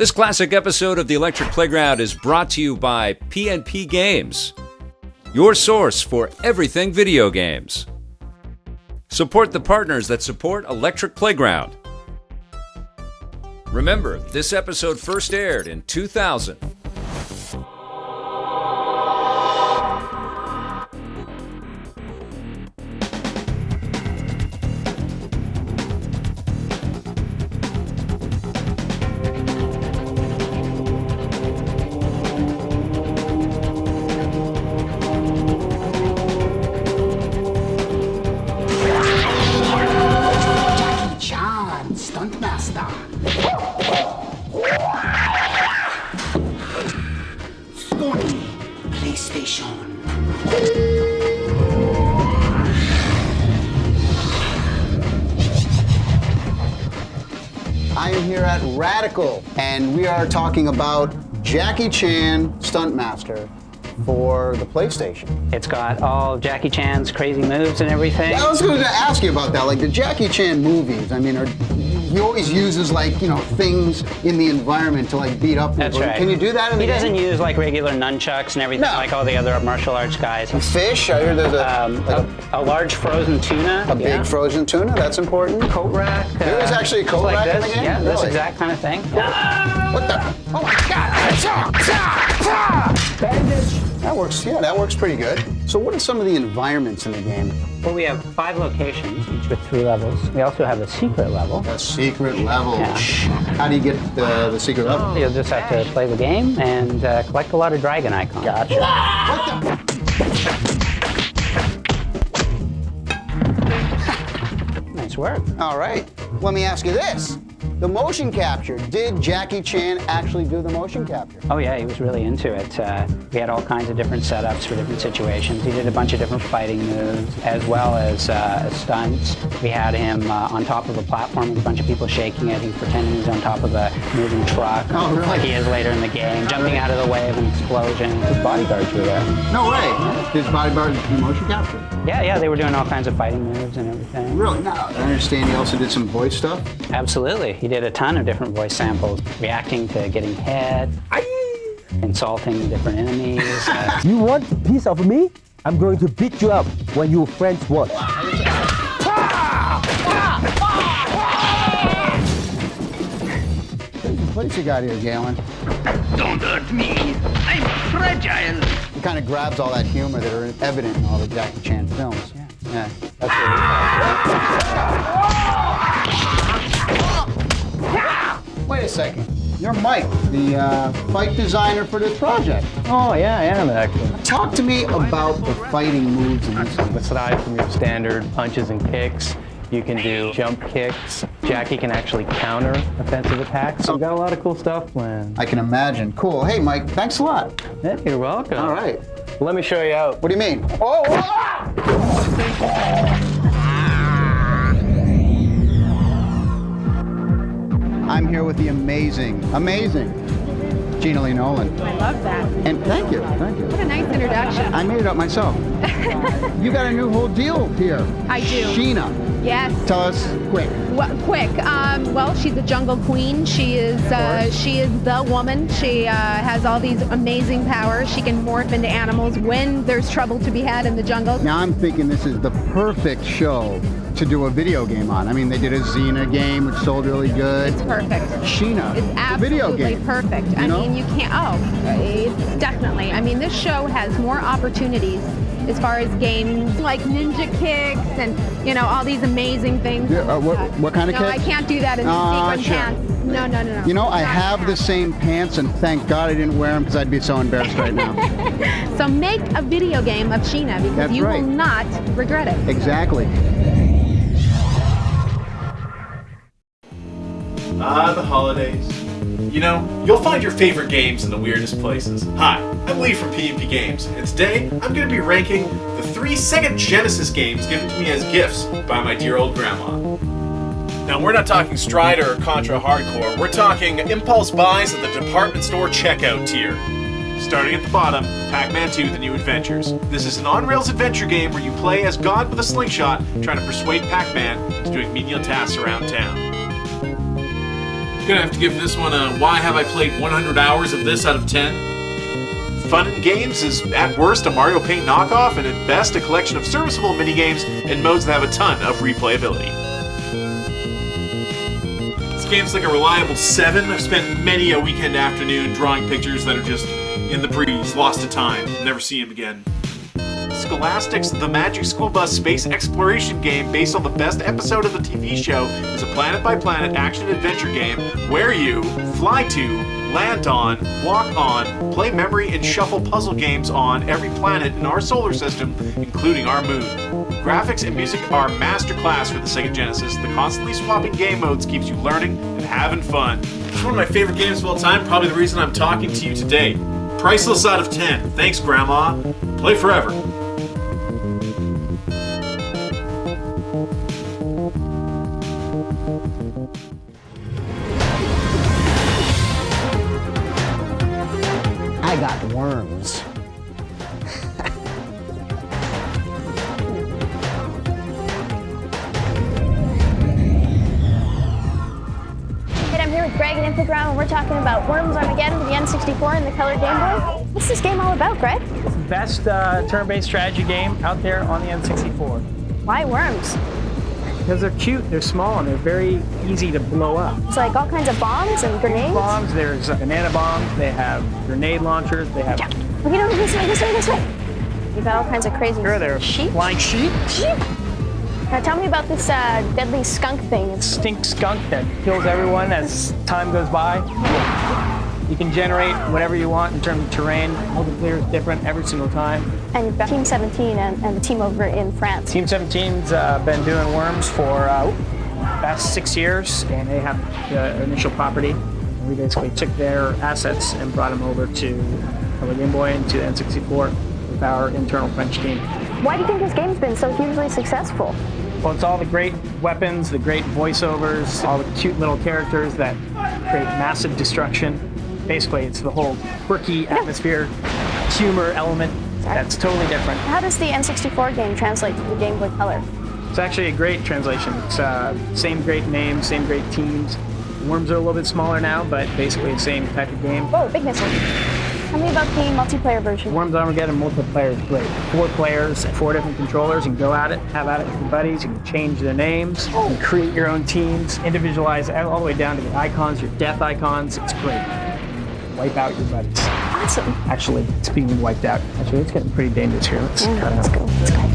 This classic episode of the Electric Playground is brought to you by PMP Games, your source for everything video games. Support the partners that support Electric Playground. Remember, this episode first aired in 2000. Jacki Chan, Stuntmaster. Sony, PlayStation. I am here at Radical, and we are talking about Jacki Chan, Stuntmaster, for the PlayStation. It's got all Jacki Chan's crazy moves and everything. I was going to ask you about that. Like the Jacki Chan movies, I mean, he always uses like, you know, things in the environment to like beat up people. That's right. Can you do that in the He doesn't game? use like regular nunchucks and everything like all the other martial arts guys. Fish, I hear there's A large frozen tuna. a big frozen tuna, that's important. coat rack. There is actually a coat like rack in this. the game? Yeah, this Really? exact kind of thing. Yeah. What the? Oh my God! Bandage! That works, yeah, that works pretty good. So what are some of the environments in the game? Well, we have 5 locations, each with 3 levels. We also have a secret level. A secret level. Yeah. How do you get the secret level? You'll just have to play the game and collect a lot of dragon icons. Gotcha. What the? Nice work. All right. Let me ask you this. The motion capture. Did Jacki Chan actually do the motion capture? Oh yeah, he was really into it. We had all kinds of different setups for different situations. He did a bunch of different fighting moves, as well as stunts. We had him on top of a platform with a bunch of people shaking it. He's pretending he's on top of a moving truck, Oh, really? like he is later in the game, jumping out of the way of an explosion. His bodyguards were there. No way. Did his bodyguard do motion capture? Yeah, they were doing all kinds of fighting moves and everything. Really? No. I understand he also did some voice stuff. Absolutely. He did a ton of different voice samples, reacting to getting hit, insulting different enemies. You want a piece of me? I'm going to beat you up when your friends watch. What you got here, Galen? Don't hurt me. I'm fragile. He kind of grabs all that humor that are evident in all the Jacki Chan films. Yeah. That's what Wait a second. You're Mike, the fight designer for this project. Oh yeah, I am actually. Talk to me about the fighting moves in this one. Aside from your standard punches and kicks, you can do jump kicks. Jacki can actually counter offensive attacks. So we've got a lot of cool stuff planned. I can imagine. Cool. Hey, Mike, thanks a lot. Hey, you're welcome. All right. Well, let me show you out. What do you mean? Oh! I'm here with the amazing Gina Lee Nolin. I love that. And thank you. What a nice introduction. I made it up myself. You got a new whole deal here. I do. Sheena. Yes. Tell us quick. Quick. Well, she's a jungle queen. She is the woman. She has all these amazing powers. She can morph into animals when there's trouble to be had in the jungle. Now I'm thinking this is the perfect show to do a video game on. I mean, they did a Xena game, which sold really good. It's perfect. Sheena, It's a video absolutely game. perfect. You know? I mean, you can't. Oh, it's definitely. I mean, this show has more opportunities as far as games like ninja kicks and all these amazing things. Yeah, what kind of No, kicks? I can't do that in the sequin sure. pants. No. You know, I Not have the pants. same pants, and thank God I didn't wear them because I'd be so embarrassed right now. So make a video game of Sheena because That's you right. will not regret it. Exactly. The holidays. You know, you'll find your favorite games in the weirdest places. Hi, I'm Lee from PMP Games, and today I'm going to be ranking the 3 Sega Genesis games given to me as gifts by my dear old grandma. Now, we're not talking Strider or Contra Hardcore, we're talking impulse buys at the department store checkout tier. Starting at the bottom, Pac-Man 2: The New Adventures. This is an on-rails adventure game where you play as God with a slingshot, trying to persuade Pac-Man into doing menial tasks around town. Gonna have to give this one a why have I played 100 hours of this out of 10? Fun and Games is at worst a Mario Paint knockoff, and at best a collection of serviceable minigames and modes that have a ton of replayability. This game's like a reliable 7. I've spent many a weekend afternoon drawing pictures that are just in the breeze, lost to time, never see them again. Scholastic's The Magic School Bus space exploration game, based on the best episode of the TV show, is a planet-by-planet action-adventure game where you fly to, land on, walk on, play memory and shuffle puzzle games on every planet in our solar system, including our moon. Graphics and music are masterclass for the Sega Genesis. The constantly swapping game modes keeps you learning and having fun. It's one of my favorite games of all time, probably the reason I'm talking to you today. Priceless out of 10. Thanks, Grandma. Play forever. I got worms. I'm here with Greg at Infogrames, and we're talking about Worms Armageddon for the N64 and the Color Game Boy. What's this game all about, Greg? It's the best turn-based strategy game out there on the N64. Why worms? Because they're cute, they're small, and they're very easy to blow up. It's like all kinds of bombs and grenades? Bombs, there's banana bombs, they have grenade launchers, they have... Okay, no, this way. You've got all kinds of crazy sheep. Flying sheep. Now tell me about this deadly skunk thing. It's stink skunk that kills everyone as time goes by. You can generate whatever you want in terms of terrain. Multiplayer is different every single time. And you've got Team 17 and the team over in France. Team 17's been doing Worms for the past 6 years, and they have the initial property. And we basically took their assets and brought them over to Color Game Boy and to the N64 with our internal French team. Why do you think this game's been so hugely successful? Well, it's all the great weapons, the great voiceovers, all the cute little characters that create massive destruction. Basically, it's the whole quirky atmosphere, humor element that's totally different. How does the N64 game translate to the Game Boy Color? It's actually a great translation. It's same great names, same great teams. Worms are a little bit smaller now, but basically the same type of game. Whoa, big missile. Tell me about the multiplayer version. Worms Armageddon multiplayer is great. 4 players, 4 different controllers. You can go at it, have at it with your buddies. You can change their names. You can create your own teams, individualize all the way down to the icons, your death icons. It's great. Wipe out your buddies. Awesome. Actually, speaking of wiped out, actually, it's getting pretty dangerous here. Let's cut out. Let's go. Let's go.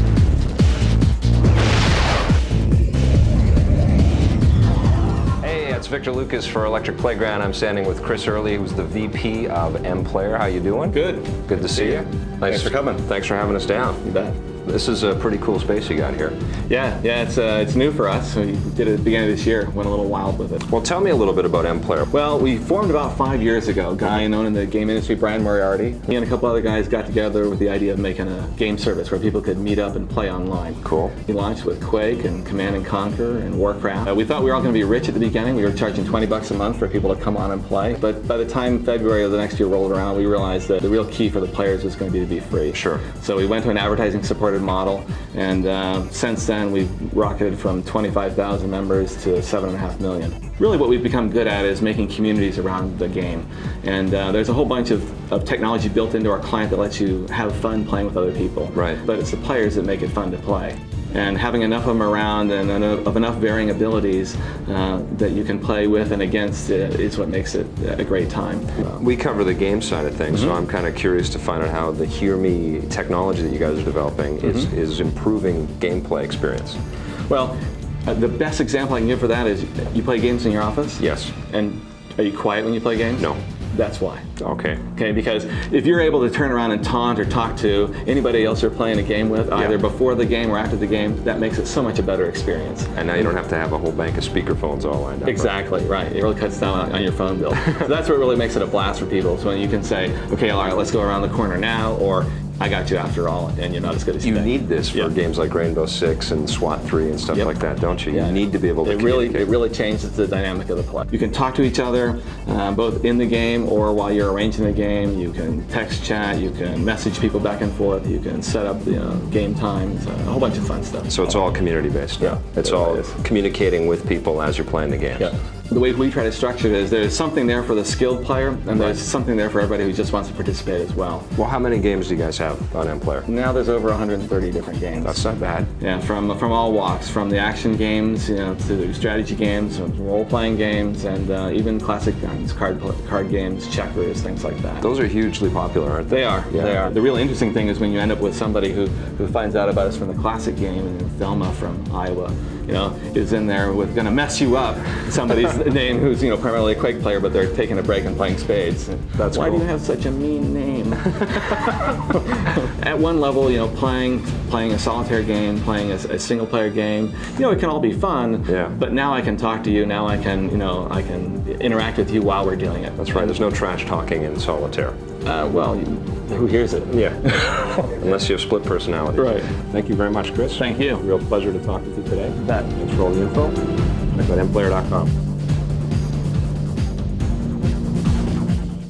It's Victor Lucas for Electric Playground. I'm standing with Chris Early, who's the VP of MPlayer. How you doing? Good. Good to see you. Thanks for coming. Thanks for having us down. You bet. This is a pretty cool space you got here. Yeah, it's new for us. We did it at the beginning of this year, went a little wild with it. Well, tell me a little bit about MPlayer. Well, we formed about 5 years ago. A guy known in the game industry, Brian Moriarty. He and a couple other guys got together with the idea of making a game service where people could meet up and play online. Cool. We launched with Quake and Command and Conquer and Warcraft. We thought we were all going to be rich at the beginning. We were charging $20 a month for people to come on and play. But by the time February of the next year rolled around, we realized that the real key for the players was going to be free. Sure. So we went to an advertising supported model. And since then, we've rocketed from 25,000 members to 7.5 million. Really what we've become good at is making communities around the game. And there's a whole bunch of technology built into our client that lets you have fun playing with other people. Right. But it's the players that make it fun to play. And having enough of them around and of enough varying abilities that you can play with and against is what makes it a great time. We cover the game side of things, so I'm kind of curious to find out how the Hear Me technology that you guys are developing is improving gameplay experience. Well, the best example I can give for that is you play games in your office? Yes. And are you quiet when you play games? No. That's why. Okay. Okay, because if you're able to turn around and taunt or talk to anybody else you're playing a game with, either before the game or after the game, that makes it so much a better experience. And now you don't have to have a whole bank of speakerphones all lined up. Exactly, right. It really cuts down on your phone bill. So that's what really makes it a blast for people. So when you can say, okay, all right, let's go around the corner now, or I got you after all, and you're not as good as you think. You need this for games like Rainbow Six and SWAT 3 and stuff like that, don't you? Yeah. You need to be able to communicate. It really changes the dynamic of the play. You can talk to each other, both in the game or while you're arranging the game. You can text chat, you can message people back and forth, you can set up game times, a whole bunch of fun stuff. So it's all community-based? Yeah. It's all communicating with people as you're playing the games? Yeah. The way we try to structure it is there's something there for the skilled player, and there's something there for everybody who just wants to participate as well. Well, how many games do you guys have on MPlayer? Now there's over 130 different games. That's not bad. Yeah, from all walks, from the action games, you know, to the strategy games, role-playing games, and even classic games, card games, checkers, things like that. Those are hugely popular, aren't they? They are. Yeah. They are. The real interesting thing is when you end up with somebody who finds out about us from the classic game, and Thelma from Iowa, you know, is in there with gonna mess you up. Somebody's name who's, you know, primarily a Quake player, but they're taking a break and playing spades. That's Why cool. do you have such a mean name? At one level, you know, playing a solitaire game, playing a single player game, you know, it can all be fun. Yeah. But now I can talk to you. Now I can, you know, I can interact with you while we're doing it. That's right. There's no trash talking in solitaire. Well, who hears it? Yeah. Unless you have split personality. Right. Thank you very much, Chris. Thank you. Real pleasure to talk with you today. Bet. Thanks for all the info. Check out MPlayer.com.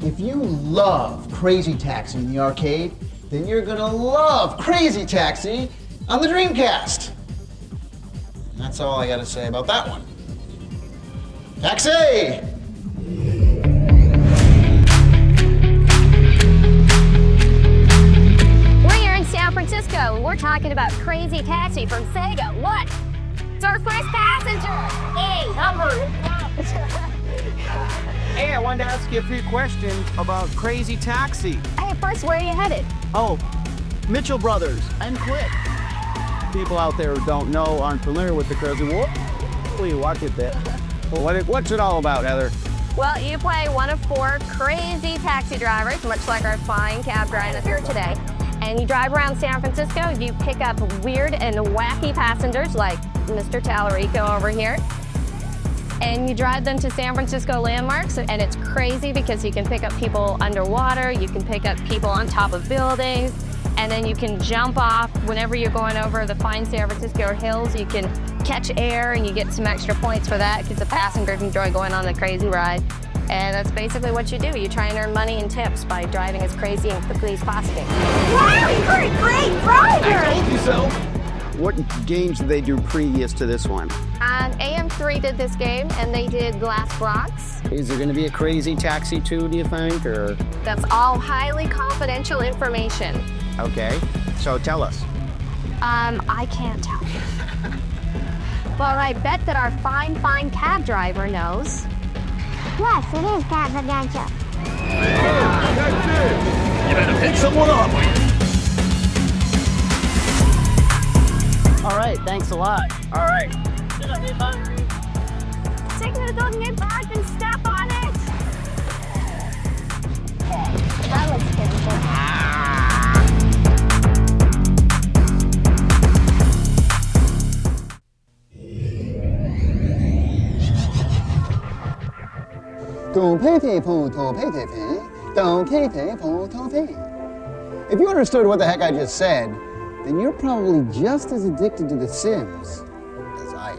If you love Crazy Taxi in the arcade, then you're gonna love Crazy Taxi on the Dreamcast. And that's all I gotta say about that one. Taxi! San Francisco, and we're talking about Crazy Taxi from Sega. What? It's our first passenger. Hey, number. Hey, I wanted to ask you a few questions about Crazy Taxi. Hey, first, where are you headed? Oh, Mitchell Brothers and Quick. People out there who don't know, aren't familiar with the Crazy War. Watch it there. What's it all about, Heather? Well, you play one of 4 crazy taxi drivers, much like our fine cab drivers here today. And you drive around San Francisco, you pick up weird and wacky passengers like Mr. Tallarico over here. And you drive them to San Francisco landmarks, and it's crazy because you can pick up people underwater, you can pick up people on top of buildings, and then you can jump off whenever you're going over the fine San Francisco hills. You can catch air and you get some extra points for that because the passengers enjoy going on the crazy ride. And that's basically what you do. You try and earn money and tips by driving as crazy and quickly as possible. Wow, you're a great driver! I told you so. What games did they do previous to this one? AM3 did this game, and they did Glass Bronx. Is there going to be a Crazy Taxi 2, do you think, or? That's all highly confidential information. Okay, so tell us. I can't tell you. But I bet that our fine cab driver knows. Yes, it is confidential. That's it! You better pick someone up! All right, thanks a lot. All right. Signal doesn't get back and step on it! That looks terrible. If you understood what the heck I just said, then you're probably just as addicted to The Sims as I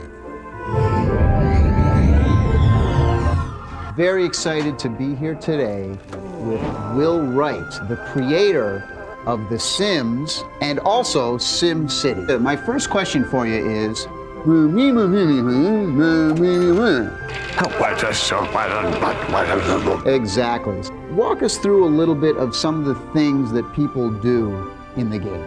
am. Very excited to be here today with Will Wright, the creator of The Sims and also Sim City. My first question for you is, exactly. Walk us through a little bit of some of the things that people do in the game.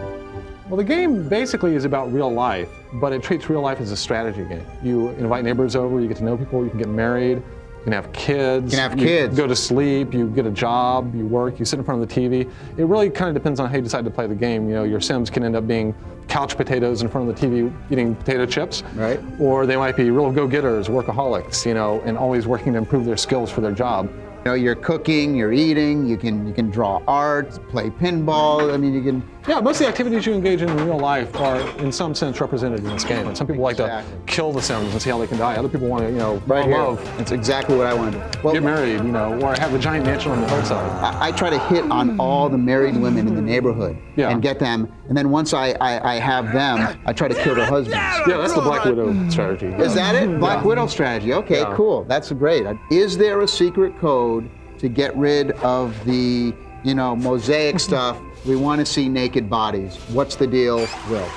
Well, the game basically is about real life, but it treats real life as a strategy game. You invite neighbors over, you get to know people, you can get married, you can have kids. You can have kids. You go to sleep, you get a job, you work, you sit in front of the TV. It really kind of depends on how you decide to play the game. You know, your Sims can end up being couch potatoes in front of the TV eating potato chips. Right. Or they might be real go-getters, workaholics, you know, and always working to improve their skills for their job. You know, you're cooking, you're eating, you can draw art, play pinball. I mean, you can. Yeah, most of the activities you engage in real life are, in some sense, represented in this game. And some people like to kill the Sims and see how they can die. Other people want to, you know, Right here. love. That's exactly what I want to do. Well, get married, you know, or have a giant mansion on the hillside. I try to hit on all the married women in the neighborhood and get them. And then once I have them, I try to kill their husbands. Yeah, that's the Black Widow strategy. Is that it? Black Widow strategy. Okay, cool. That's great. Is there a secret code to get rid of the, you know, mosaic stuff? We want to see naked bodies. What's the deal, Will?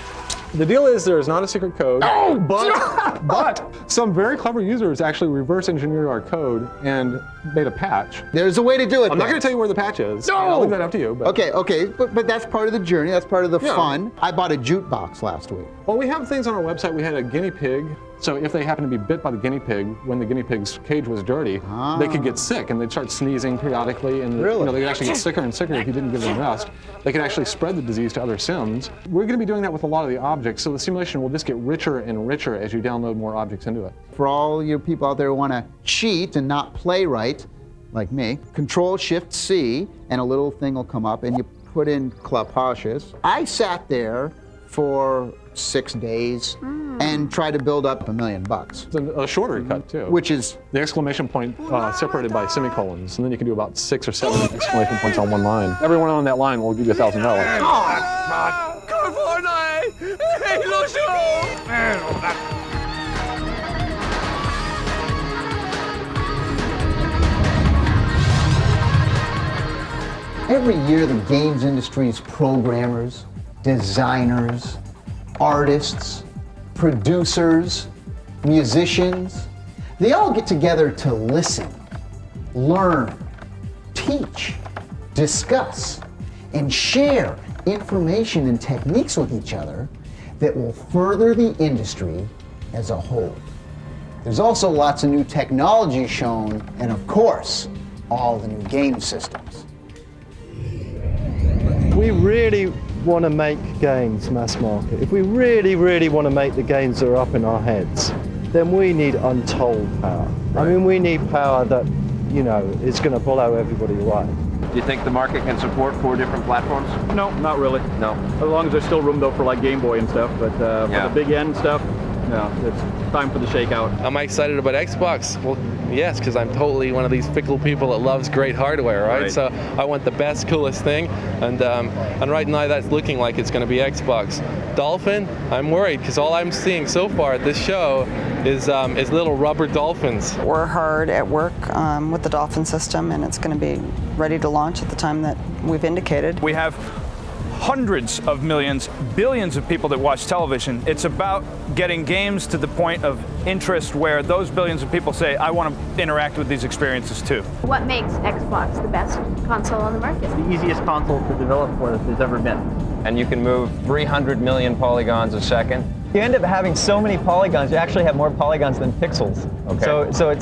The deal is there is not a secret code, but some very clever users actually reverse engineered our code and made a patch. There's a way to do it. I'm not going to tell you where the patch is. No! I'll leave that up to you. But. Okay, but that's part of the journey. That's part of the fun. I bought a jute box last week. Well, we have things on our website. We had a guinea pig. So if they happen to be bit by the guinea pig when the guinea pig's cage was dirty, they could get sick and they'd start sneezing periodically, and they could actually get sicker and sicker if you didn't give them rest. They could actually spread the disease to other sims. We're going to be doing that with a lot of the objects, so the simulation will just get richer and richer as you download more objects into it. For all you people out there who want to cheat and not play right, like me, Control-Shift-C, and a little thing will come up, and you put in Klapacious. I sat there for 6 days and tried to build up $1 million. It's a shorter cut too. Which is? The exclamation point separated by semicolons, and then you can do about 6 or 7 exclamation points on one line. Everyone on that line will give you $1,000. Every year, the games industry's programmers, designers, artists, producers, musicians, they all get together to listen, learn, teach, discuss, and share information and techniques with each other that will further the industry as a whole. There's also lots of new technology shown, and of course, all the new game systems. We really want to make games mass market. If we really, really want to make the games that are up in our heads, then we need untold power. I mean, we need power that, you know, is going to blow everybody away. Do you think the market can support 4 different platforms? No, not really. No. As long as there's still room though for like Game Boy and stuff, but for the big end stuff, no, it's time for the shakeout. Am I excited about Xbox? Well, yes, because I'm totally one of these fickle people that loves great hardware, right? So I want the best, coolest thing, and right now that's looking like it's going to be Xbox. Dolphin, I'm worried because all I'm seeing so far at this show is little rubber dolphins. We're hard at work with the Dolphin system, and it's going to be ready to launch at the time that we've indicated. We have hundreds of millions, billions of people that watch television. It's about getting games to the point of interest where those billions of people say, I want to interact with these experiences too. What makes Xbox the best console on the market? It's the easiest console to develop for that there's ever been. And you can move 300 million polygons a second. You end up having so many polygons, you actually have more polygons than pixels. Okay. So you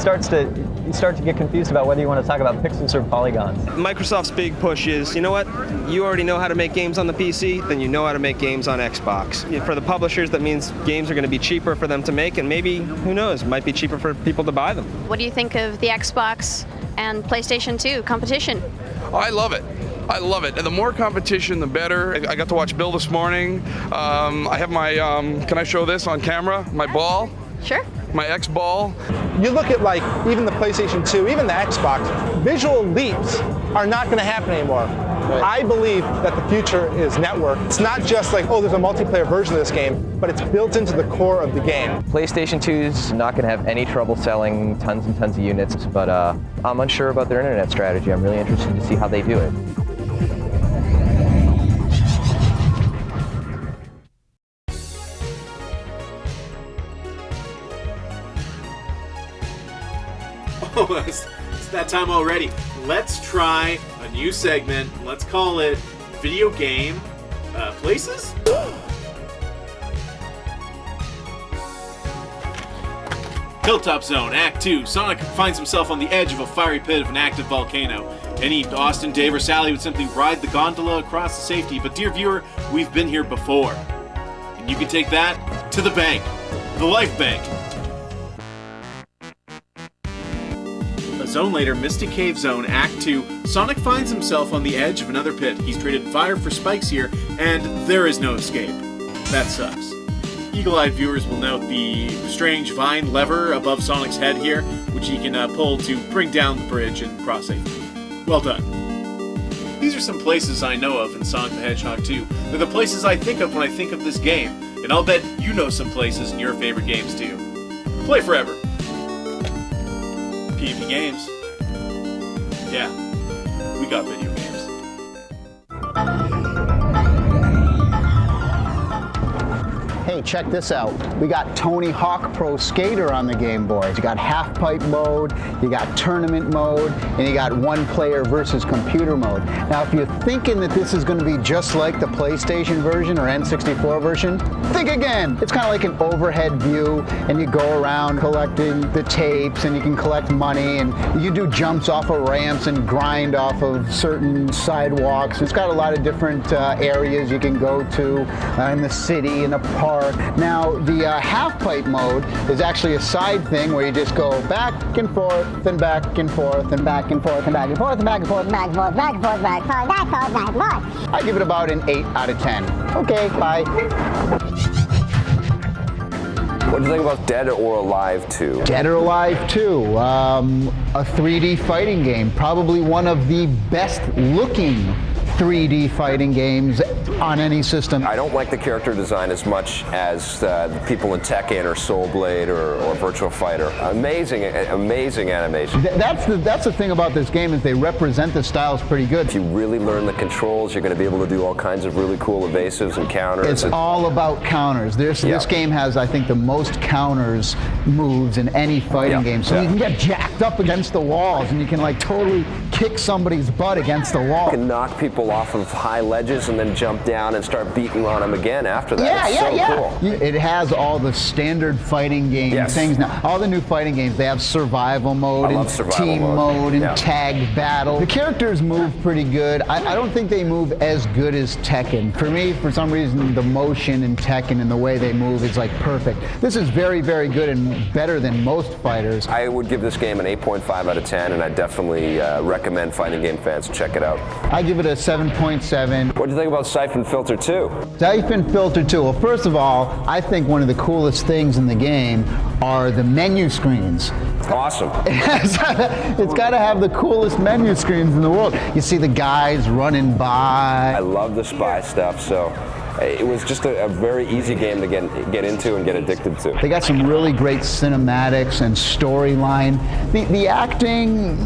start to get confused about whether you want to talk about pixels or polygons. Microsoft's big push is, you know what? You already know how to make games on the PC, then you know how to make games on Xbox. For the publishers, that means games are going to be cheaper for them to make, and maybe, who knows, might be cheaper for people to buy them. What do you think of the Xbox and PlayStation 2 competition? Oh, I love it. I love it. And the more competition, the better. I got to watch Bill this morning. I have my, can I show this on camera? My ball? Sure. My X ball. You look at like even the PlayStation 2, even the Xbox, visual leaps are not going to happen anymore. Right. I believe that the future is network. It's not just like, oh, there's a multiplayer version of this game, but it's built into the core of the game. PlayStation 2's not going to have any trouble selling tons and tons of units, but I'm unsure about their internet strategy. I'm really interested to see how they do it. Oh, it's that time already. Let's try a new segment. Let's call it Video Game Places? Hilltop Zone, Act 2. Sonic finds himself on the edge of a fiery pit of an active volcano. Any Austin, Dave, or Sally would simply ride the gondola across to safety, but dear viewer, we've been here before. And you can take that to the bank. The Life Bank. A zone later, Mystic Cave Zone, Act 2, Sonic finds himself on the edge of another pit. He's traded fire for spikes here, and there is no escape. That sucks. Eagle-eyed viewers will note the strange vine lever above Sonic's head here, which he can pull to bring down the bridge and cross safely. Well done. These are some places I know of in Sonic the Hedgehog 2. They're the places I think of when I think of this game, and I'll bet you know some places in your favorite games too. Play forever. PMP Games. Yeah, we got video games. hey, check this out. We got Tony Hawk Pro Skater on the Game Boys. You got half pipe mode, you got tournament mode, and you got one player versus computer mode. Now, if you're thinking that this is going to be just like the PlayStation version or N64 version, think again. It's kind of like an overhead view, and you go around collecting the tapes, and you can collect money, and you do jumps off of ramps and grind off of certain sidewalks. It's got a lot of different areas you can go to in the city, in a park. Now, the half pipe mode is actually a side thing where you just go back and forth and back and forth and back and forth and back and forth and back and forth and back and forth, back and forth, back and forth, back and forth, back and forth. I give it about an 8 out of 10. Okay, bye. What do you think about Dead or Alive 2? Dead or Alive 2, a 3D fighting game. Probably one of the best looking 3D fighting games on any system. I don't like the character design as much as the people in Tekken or Soul Blade or Virtua Fighter. Amazing animation. That's the thing about this game is they represent the styles pretty good. If you really learn the controls, you're going to be able to do all kinds of really cool evasives and counters. It's all about counters. This game has, I think, the most counters moves in any fighting game. So you can get jacked up against the walls and you can like totally kick somebody's butt against the wall. You can knock people off of high ledges and then jump down and start beating on them again after that. It's so cool. It has all the standard fighting game things now. All the new fighting games, they have survival mode and team mode and tag battle. The characters move pretty good. I don't think they move as good as Tekken. For me, for some reason, the motion in Tekken and the way they move is like perfect. This is very, very good and better than most fighters. I would give this game an 8.5 out of 10, and I definitely recommend fighting game fans to check it out. I give it a 7.7. What do you think about Siphon Filter 2? Siphon Filter 2. Well, first of all, I think one of the coolest things in the game are the menu screens. Awesome. It's got to have the coolest menu screens in the world. You see the guys running by. I love the spy stuff, so it was just a very easy game to get into and get addicted to. They got some really great cinematics and storyline. The acting,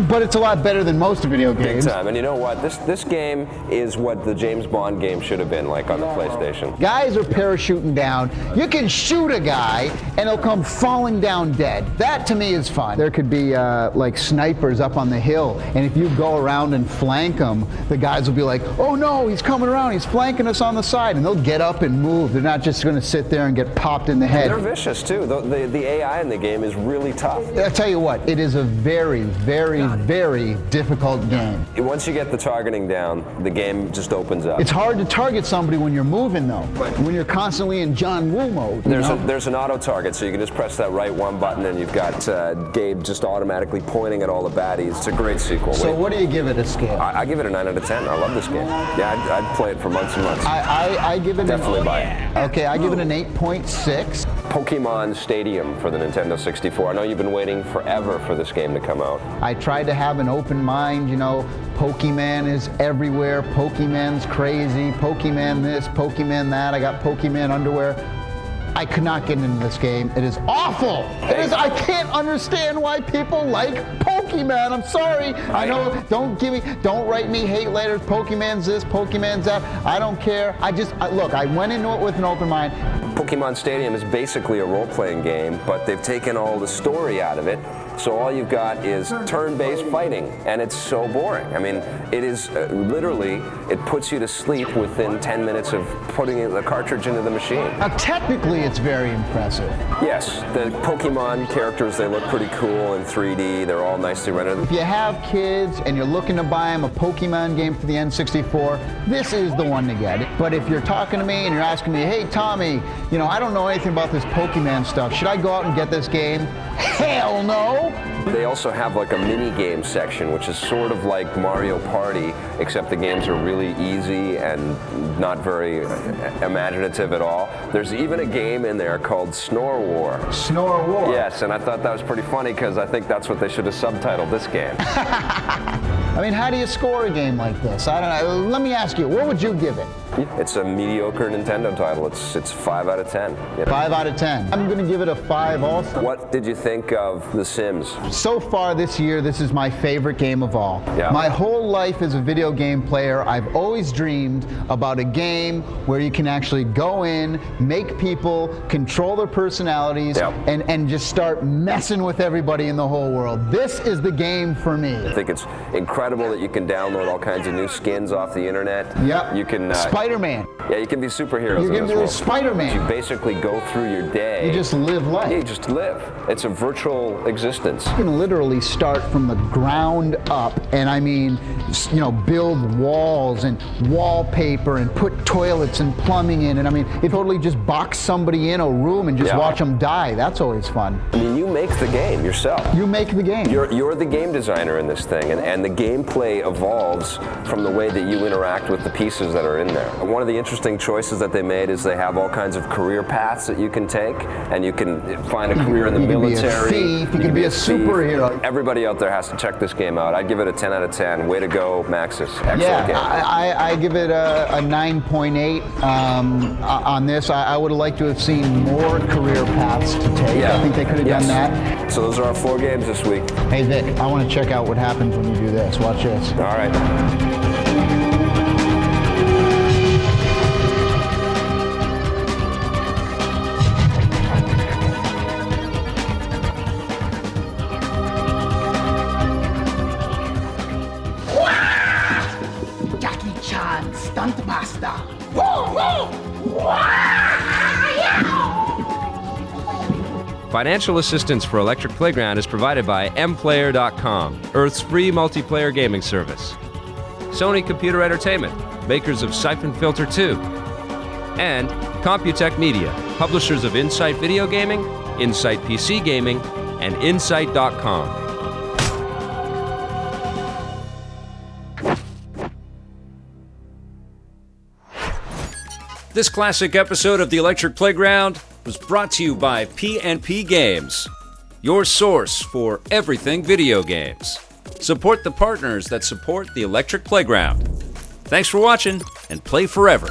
but it's a lot better than most video games. Big time. And you know what? This game is what the James Bond game should have been like on the PlayStation. Guys are parachuting down. You can shoot a guy and he'll come falling down dead. That to me is fun. There could be like snipers up on the hill, and if you go around and flank them, the guys will be like, oh no, he's coming around, he's flanking us on the side, and they'll get up and move. They're not just going to sit there and get popped in the head. They're vicious too. The AI in the game is really tough. I'll tell you what, it is a very, very, very difficult game. Once you get the targeting down, the game just opens up. It's hard to target somebody when you're moving though, when you're constantly in John Woo mode. There's an auto target, so you can just press that right one button and you've got Gabe just automatically pointing at all the baddies. It's a great sequel. So what do you give it a scale? I give it a 9 out of 10. I love this game. Yeah, I'd play it for months and months. I give it definitely buy it. Okay, I give it an 8.6. Pokemon Stadium for the Nintendo 64. I know you've been waiting forever for this game to come out. I tried to have an open mind, you know, Pokemon is everywhere, Pokemon's crazy, Pokemon this, Pokemon that, I got Pokemon underwear. I could not get into this game. It is awful. I can't understand why people like Pokemon. I'm sorry. I know, don't write me hate letters, Pokemon's this, Pokemon's that. I don't care. Look, I went into it with an open mind. Pokemon Stadium is basically a role-playing game, but they've taken all the story out of it. So all you've got is turn-based fighting, and it's so boring. I mean, it is literally, it puts you to sleep within 10 minutes of putting the cartridge into the machine. Now, technically, it's very impressive. Yes, the Pokemon characters, they look pretty cool in 3D. They're all nicely rendered. If you have kids and you're looking to buy them a Pokemon game for the N64, this is the one to get. But if you're talking to me and you're asking me, hey, Tommy, you know, I don't know anything about this Pokemon stuff. Should I go out and get this game? Hell no! They also have like a mini game section, which is sort of like Mario Party, except the games are really easy and not very imaginative at all. There's even a game in there called Snore War. Snore War? Yes, and I thought that was pretty funny because I think that's what they should have subtitled this game. I mean, how do you score a game like this? I don't know. Let me ask you, what would you give it? It's a mediocre Nintendo title. It's 5 out of 10. You know? 5 out of 10. I'm going to give it a 5 also. What did you think of The Sims? So far this year, this is my favorite game of all. Yeah. My whole life as a video game player, I've always dreamed about a game where you can actually go in, make people control their personalities, and just start messing with everybody in the whole world. This is the game for me. I think it's incredible that you can download all kinds of new skins off the internet. Yep. You can Spider-Man. Yeah, you can be superheroes. You can be Spider-Man. You basically go through your day. You just live life. Yeah, you just live. It's a virtual existence. You can literally start from the ground up, and I mean, you know, build walls and wallpaper and put toilets and plumbing in, and I mean, you totally just box somebody in a room and just watch them die. That's always fun. I mean, you make the game yourself. You make the game. You're the game designer in this thing, and the gameplay evolves from the way that you interact with the pieces that are in there. One of the interesting choices that they made is they have all kinds of career paths that you can take, and you can find a career in the military. You can be a superhero. Everybody out there has to check this game out. I'd give it a 10 out of 10. Way to go, Maxis. Excellent game. I give it a 9.8 on this. I would have liked to have seen more career paths to take. I think they could have done that. So those are our 4 games this week. Hey Vic, I want to check out what happens when you do this. Watch this. All right. Jacki Chan, Stuntmaster. Financial assistance for Electric Playground is provided by MPlayer.com, Earth's free multiplayer gaming service. Sony Computer Entertainment, makers of Siphon Filter 2. And Computech Media, publishers of Insight Video Gaming, Insight PC Gaming, and Insight.com. This classic episode of The Electric Playground was brought to you by PMP Games, your source for everything video games. Support the partners that support The Electric Playground. Thanks for watching, and play forever.